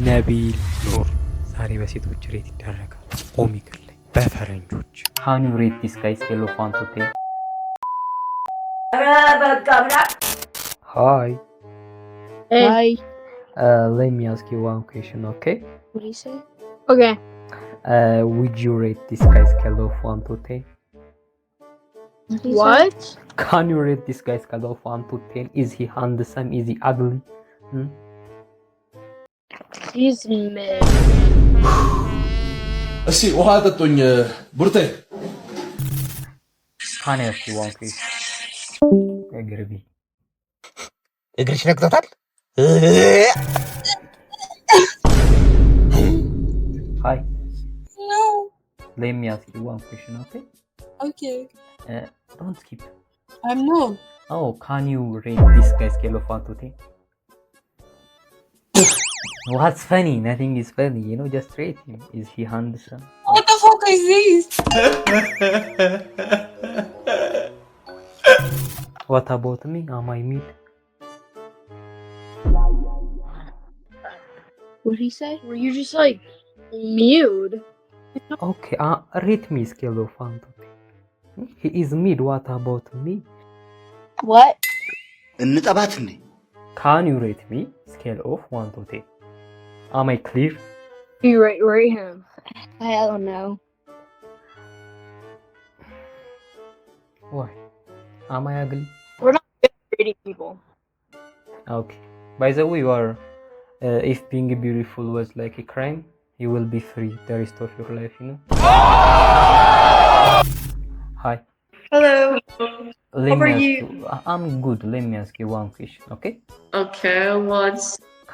ነቢል ኑር ዛሬ በሴቶች ሬት ይደረጋል። ኦሚክል ላይ በፈረንጆች ሃው ዩ ሬት ዲስ ጋይ ስኬል ኦፍ 1 to 10? Hi. Hi. Let me ask you one question, okay? What do you say? Okay. Would you rate this guy scale of 1 to 10? What? Can you rate this guy scale of 1 to 10? Is he handsome? Is he ugly? He's mid. እስቲ ውሃ ጠጡኝ ቡርቴ። Can I ask you one question? እግርቢ እግርሽ ነክቶታል? Hi. No. Let me ask you one question, okay? Okay. Don't skip. I'm not. Oh, can you rate this guy scale of 1 to 10? What's funny? Nothing is funny, you know, just rate him. Is he handsome? What the fuck is this? What about me? Am I mid? What did he say? Were you just like mute? Okay, rate me scale of 1 to 10. He is mid. What about me? What? እንጠባት እንዴ? Can you rate me scale of 1 to 10? Am I clear? You rate him. I don't know. Why? Am I ugly? We're not good at rating people. Okay. By the way, you are. If being beautiful was like a crime, you will be free the rest of your life, you know. Hi. Hello. Let How me are ask you? I'm good. Let me ask you one question, okay? Okay, what's...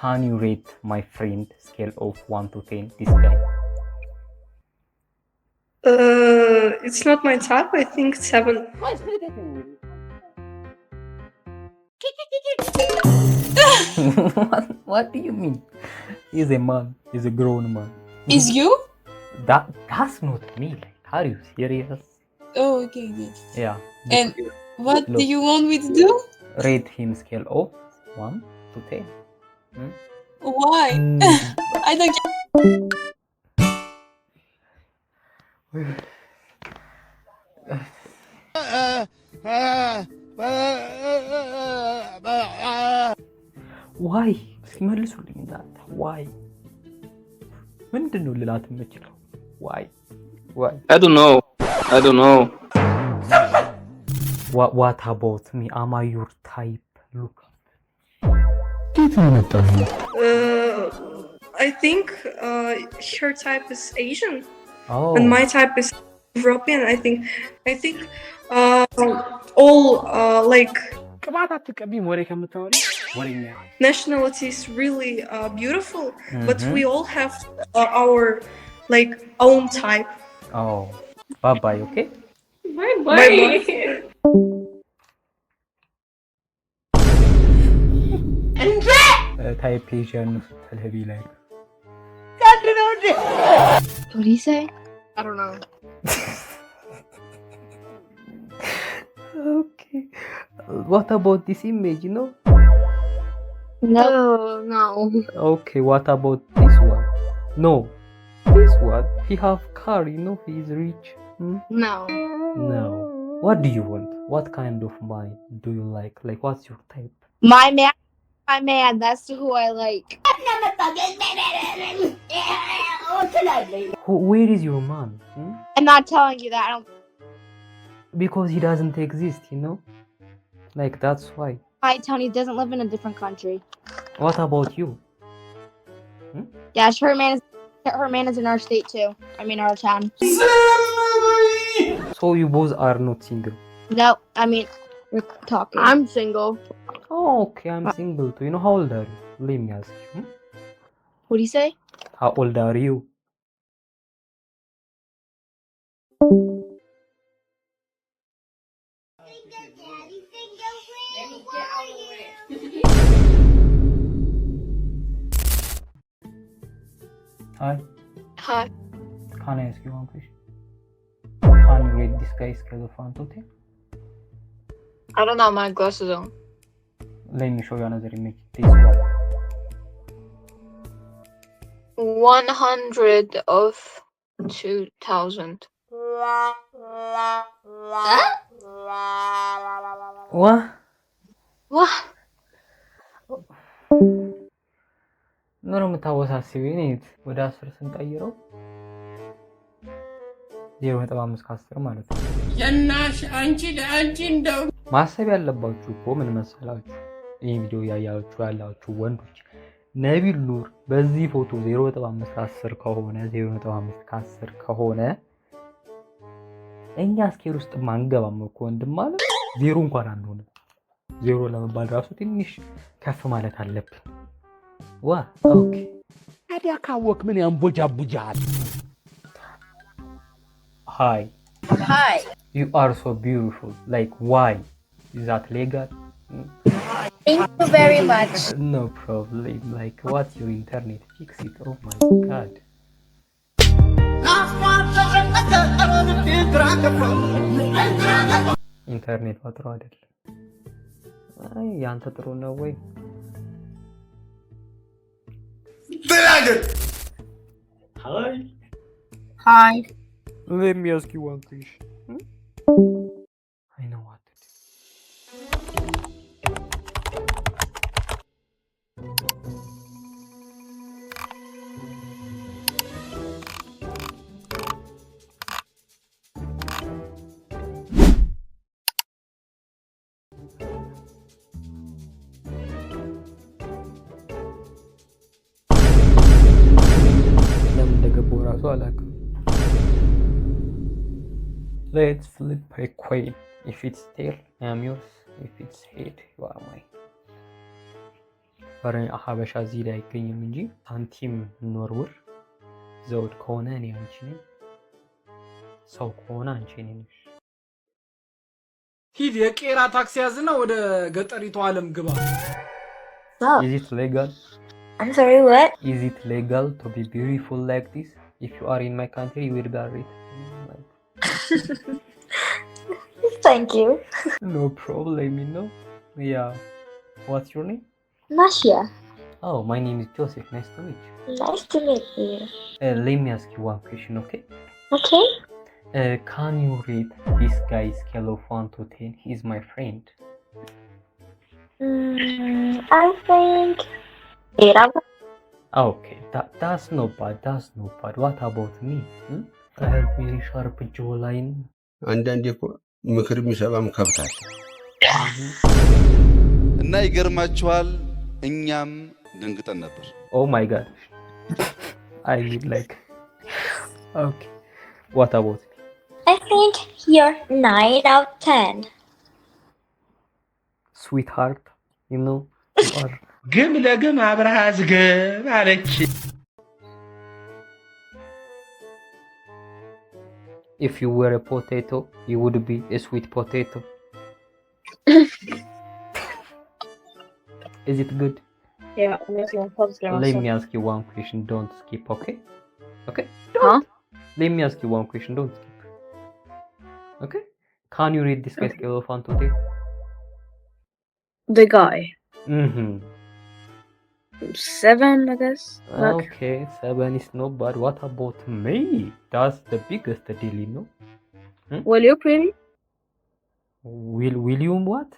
Can you rate my friend scale of 1 to 10? This guy. It's not my type. I think 7. What do you mean? He's a man. He's a grown man. Is you? That's not me. Like, are you serious? Oh, okay, good. Yeah. And what Look. do you want me to do? Rate him scale of 1 to 10. Why? I don't get... ዋይ ሲመልሱልኝ እናንተ ዋይ ምንድን ነው ልላት የምችለው? ዋይ I don't know. What about me? Am I your type? Look. I think her type is Asian. Oh. And my type is European. I think all like nationalities really beautiful, but we all have our like own type. Oh. Bye bye, okay? Bye. ታይፕ ኤዥያን ነው ስትል like. What did he say? I don't know. Okay. What about this image, you know? No. No. Okay, what about this one? No. This one, he have car, you know, he is rich. No. No. What do you want? What kind of man do you like? Like, what's your type? My man, that's who I like. Where is your man? I'm not telling you that. I don't. Because he doesn't exist, you know? Like, that's why. Hi, Tony doesn't live in a different country. What about you? Yeah, her man is in our state too. I mean, our town. So you both are not single? No, I mean, we're talking. I'm single. Oh, okay, I'm single too. You know, how old are you? Let me ask you. What do you say? How old are you? Hi. Hi. Can I ask you one question? Can you rate this guy scale of 1 to 10? I don't know, my glasses on. Let me show you another image. This one. 100 of 2000. What? What? ምንም የምታወሳስቢው እኔት ወደ 10 ስንቀይረው 0.5 ከ10 ማለት ነው። የናሽ አንቺ ለአንቺ እንደው ማሰብ ያለባችሁ እኮ ምን መሰላችሁ? ይሄ ቪዲዮ ያያችሁ ያላችሁ ወንዶች ነቢል ኑር በዚህ ፎቶ 0.5 ከ10 ከሆነ 0.5 ከ10 ከሆነ እኛ ስኬር ውስጥ ማንገባም እኮ ወንድም ማለት ዜሮ እንኳን አንሆነ። ዜሮ ለመባል ራሱ ትንሽ ከፍ ማለት አለብን። ዋ ኦኬ ታዲያ ካወቅ ምን ያንቦጃቡጃል? Hi. Hi. You are so beautiful. Like why? Is that legal? Thank you very much. No problem. Like what's your internet? Fix it. Oh my god. ኢንተርኔት ጥሩ አይደል? አይ ያንተ ጥሩ ነው ወይ? Hi. Hi. Let me ask you one question. I know what to do. ለምን እንደገባው ራሱ አላውቅም። Let's flip a coin. If it's tail, I am yours. If it's head, you are mine. ፈረን ሀበሻ እዚህ ላይ አይገኝም እንጂ ሳንቲም ኖርውር ዘውድ ከሆነ እኔ አንቺ ነኝ፣ ሰው ከሆነ አንቺ ነሽ። ሂድ የቄራ ታክሲ ያዝና ወደ ገጠሪቱ ዓለም ግባ። Is it legal? I'm sorry, what? Is it legal to be beautiful like this? If you are in my country, you will be married. Thank you. No problem, you know. Yeah. What's your name? Nasha. Oh, my name is Joseph. Nice to meet you. Nice to meet you. Let me ask you one question, okay? Okay. Can you read this guy's scale of 1 to 10? He's my friend. I think 8. Okay, that's not bad. That's not bad. What about me? I have very sharp jawline. አንዳንዴ እኮ ምክር የሚሰማም ከብታል። እና ይገርማችኋል እኛም ደንግጠን ነበር። Oh my god. I need like okay. What about me? I think you're 9 out of 10. Sweetheart, you know, you are ግም ለግም አብረሃ ዝግብ አለች። if you were a potato, you would be a sweet potato. Is it good? Yeah, Let me ask you one question. Don't skip, okay? Okay? Huh? Let me ask you one question. Don't skip. Okay? Can you read this guy's scale of 1 to 10? The guy. Mm-hmm. 7, I guess. Okay, 7 is not bad. What about me? That's the biggest deal, you know? Well, you're pretty. William what?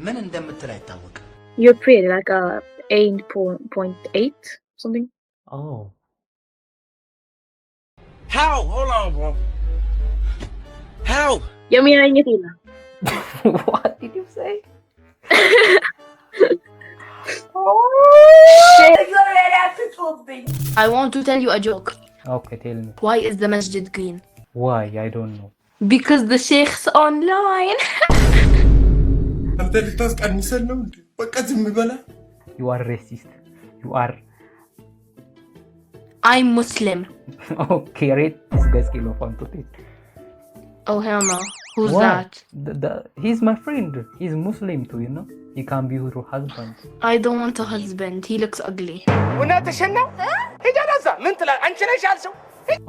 ምን እንደምትል አይታወቅ። You're pretty, like a 8.8 something. Oh. How? Hold on, bro. How? Yummy አይነት What did you say? I want to tell you a joke. Okay, tell me. Why is the masjid green? Why? I don't know. Because the sheikh's online. አንተ ልታስቀንሰን ነው እንዴ? በቃ ዝም በላ። You are racist. You are. I'm Muslim. Okay, read this guy's scale of 1 to 10. Oh hell no. Who's What? that? He's my friend. He's Muslim too, you know. He can be your husband. I don't want a husband. He looks ugly. እውነትሽን ነው? ሂዳናዛ ምን ትላለህ? አንቺ ነሽ ያልሽው?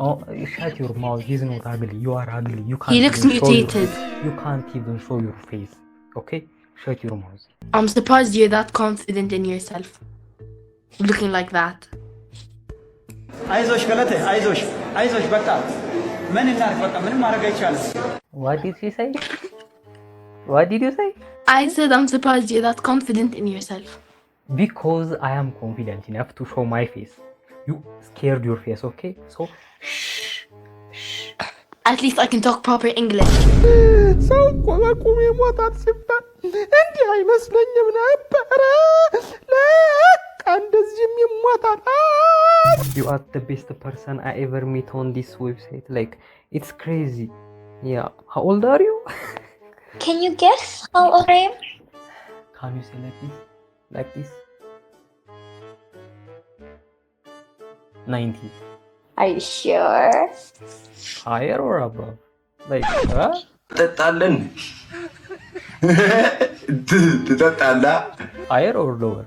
Oh, shut your mouth. He's not ugly. You are ugly. You can't. He looks even show mutated. you can't even show your face. Okay? Shut your mouth. I'm surprised you're that confident in yourself. Looking like that. አይዞሽ ገለቴ አይዞሽ አይዞሽ በቃ ምን እናድርግ በቃ ምንም ማድረግ አይቻልም። What did she say? What did you say? I said I'm surprised you're that confident in yourself. Because I am confident enough to show my face. You scared your face, okay? So shh. At least I can talk proper English. ሰው እኮ በቁም ይሞታል ሲባል እንዲህ አይመስለኝም ነበረ። ለካ እንደዚህም ይሞታል። You are the best person I ever met on this website. Like, it's crazy. Yeah. How old are you? Can you guess how old I am? Can you say like this? Like this? 90. Are you sure? Higher or above? Like, huh? ጠጣለን ትጠጣላ Higher or lower?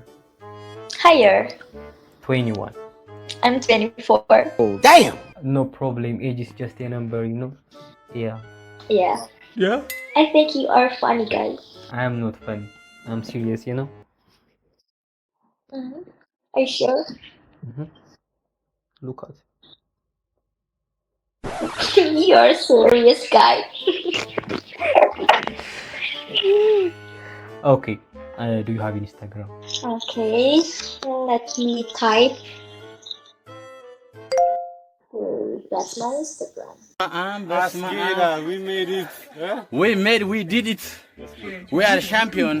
Higher. 21. I'm 24. Damn. No problem. Age is just a number, you know? Yeah. Yeah. Yeah. I think you are funny, guys. I am not funny. I'm serious, you know? Are you sure? Look at. You're a serious guy. Okay. Do you have Instagram? Okay. Let me type. That's my Instagram. We made it. We did it. We are champion.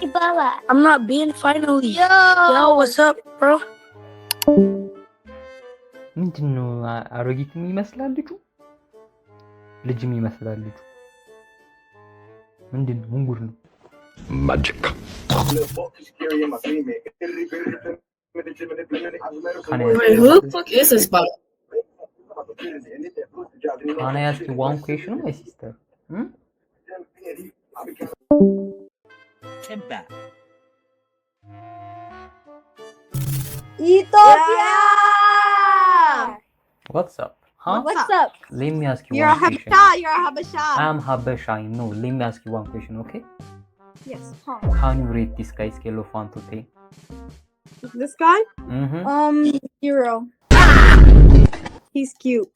Ibala. I'm not being finally. Yo, what's up, bro? ምንድነው? አሮጊትም ይመስላል ልጁ፣ ልጅም ይመስላል ልጁ። ምንድነው? ሙንጉር ነው። ማጂክ Can I ask you one question, my sister? Ethiopia! What's up? Huh? What's up? Let me ask you You're a one question. Habasha. You're a Habasha. I'm Habasha. No, let me ask you one question, okay? Yes. Huh. Can you rate this guy scale of 1 to 10? This guy? 0. He's cute.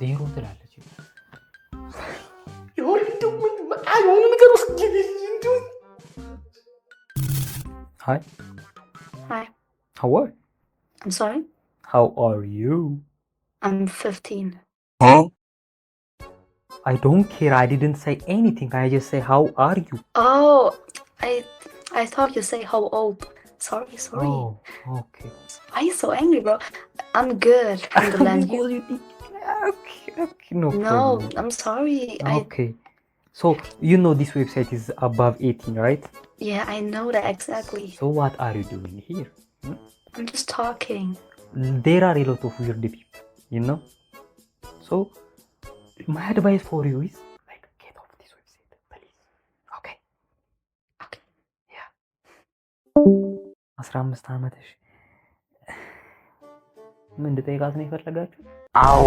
ዜሮ ትላለች። Hi. Hi. How are? I'm sorry? How are you? I'm 15. I don't care. I didn't say anything. I just say how are you? Oh, I thought you say how old. Sorry. Oh, okay. Why are you so angry, bro? I'm good. Alhamdulillah. Okay, no No, problem. I'm sorry. Okay. So, you know this website is above 18, right? Yeah, I know that exactly. So, what are you doing here? I'm just talking. There are a lot of weird people, you know? So, my advice for you is, like, get off this website, please. Okay? Okay. Yeah. 15 ዓመትሽ ምን እንድጠይቃት ነው የፈለጋችሁ? አዎ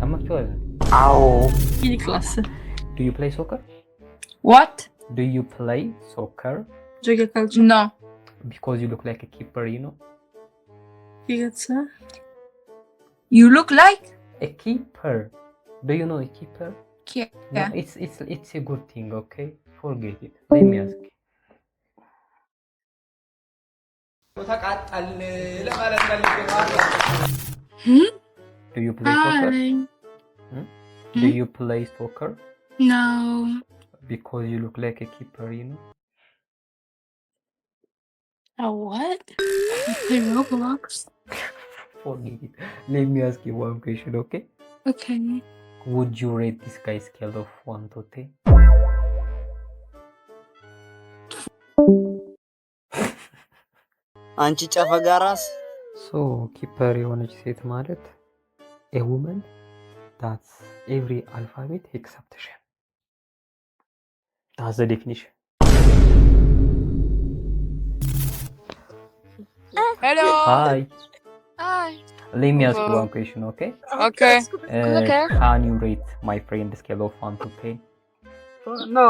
ያማችኋል። አዎ ክላስ Do you play soccer? What? Do you play soccer? No. Because you look like a keeper, you know? You look like? A keeper. Do you know a keeper? Yeah. No, it's a good thing, okay? Forget it. Let me ask. Do you play soccer? Do you play soccer? No. Because you look like a keeper, you know? A what? You play Roblox? Forget it. Let me ask you one question, okay? Okay. Would you rate this guy's scale of 1 to 10? አንቺ ጨፈጋራስ So, keeper የሆነች ሴት ማለት a woman that's every alphabet except she. That's the definition. Hello. Hi. Hi. Let me ask you one question, okay? Okay. Can you rate my friend scale of 1 to 10? No.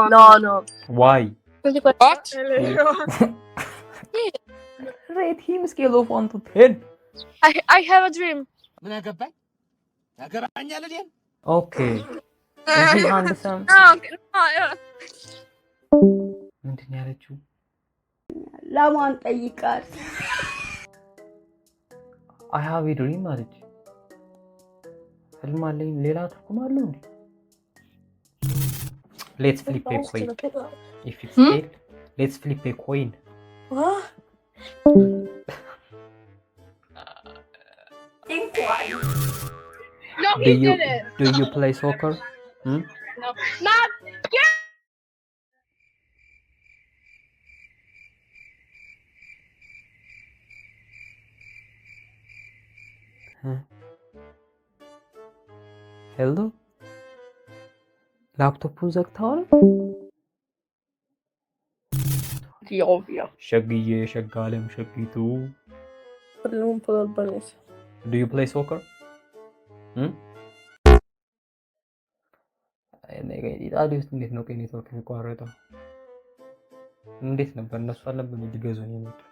Why? What? Rate him scale of 1 to 10. I have a dream. ምን ያገባኝ ያገባኛል አይደል? Okay. Is he handsome? No. ምንድን ነው ያለችው? ለማን ጠይቃት? I have a dream አለች። ህልም አለኝ ሌላ ትርጉም አለው እንዴ? Let's flip a coin. If it's tail, let's flip a coin. What? No, he didn't. Do you play soccer? No. Not. ሄሎ ላፕቶፑን ዘግተዋል? ኢትዮጵያ ሸግዬ ሸጋለም ሸጊቱ ሁሉም ፕሮብሌምስ Do you play soccer? ኢጣሊያ ውስጥ እንዴት ነው ኔትወርክ የሚቋረጠው? እንዴት ነበር? እነሱ አልነበሩ ሊገዙን የመጡት?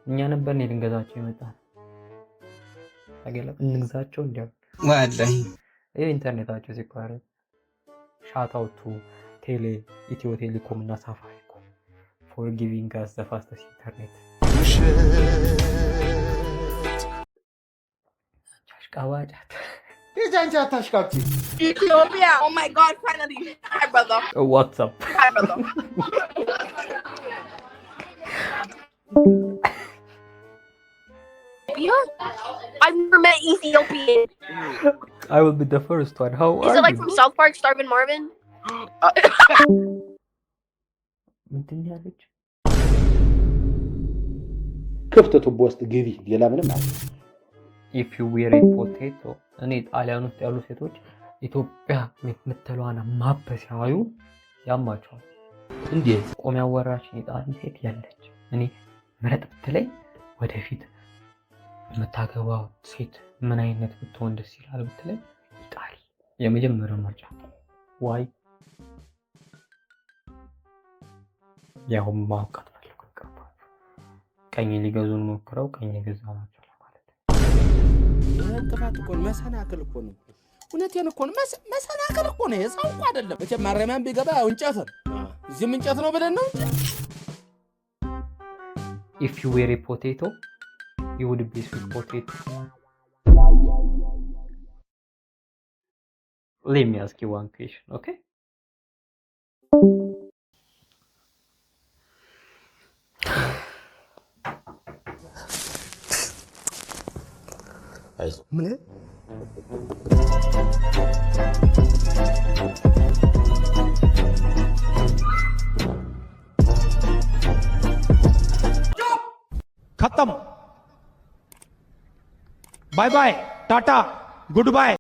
እኛ ነበር ልንገዛቸው የመጣን። አገለ እንግዛቸው እንዲያው ወላሂ ኢንተርኔታቸው ሲቋረጥ ሻታውቱ ቴሌ ኢትዮ ቴሌኮም እና ሳፋሪኮም for giving us the fastest internet. አሽቃባጫት የጃንቻ አታሽቃብጪ። Ethiopia. Oh my God! Finally, hi brother. What's up? Hi brother. I've never met Ethiopian. I will be the first one. How Is are it like you? from South Park, Starvin Marvin? ምንድን ነው ያለች? ክፍት ቱቦ ውስጥ ግቢ። ሌላ ምንም አለ? If you wear a potato እኔ ጣሊያን ውስጥ ያሉ ሴቶች ኢትዮጵያ የምትለዋና ማፕ ሲያዩ ያማቸዋል። እንዴት ቆም ያወራች ጣሊያን ሴት ያለች እኔ ምረጥ ብትለኝ ወደፊት የምታገባው ሴት ምን አይነት ብትሆን ደስ ይላል ብትለኝ ጣሊ የመጀመሪያው ምርጫ። ዋይ ያው ማውቃት ፈልኩ ቀርባ ቀኝ ሊገዙን ሞክረው ቀኝ ገዛናቸው ለማለት እንቅፋት እኮ ነው፣ መሰናክል እኮ ነው። እውነቴን እኮ ነው፣ መሰናክል እኮ ነው። የሰው እኮ አይደለም። መቼም ማረሚያም ቢገባ ያው እንጨት ነው። እዚህም እንጨት ነው ብለን ነው። If you were a potato, you would be sweet potato. Let me ask you one question, okay? ምን खत्म। Bye bye tata good bye.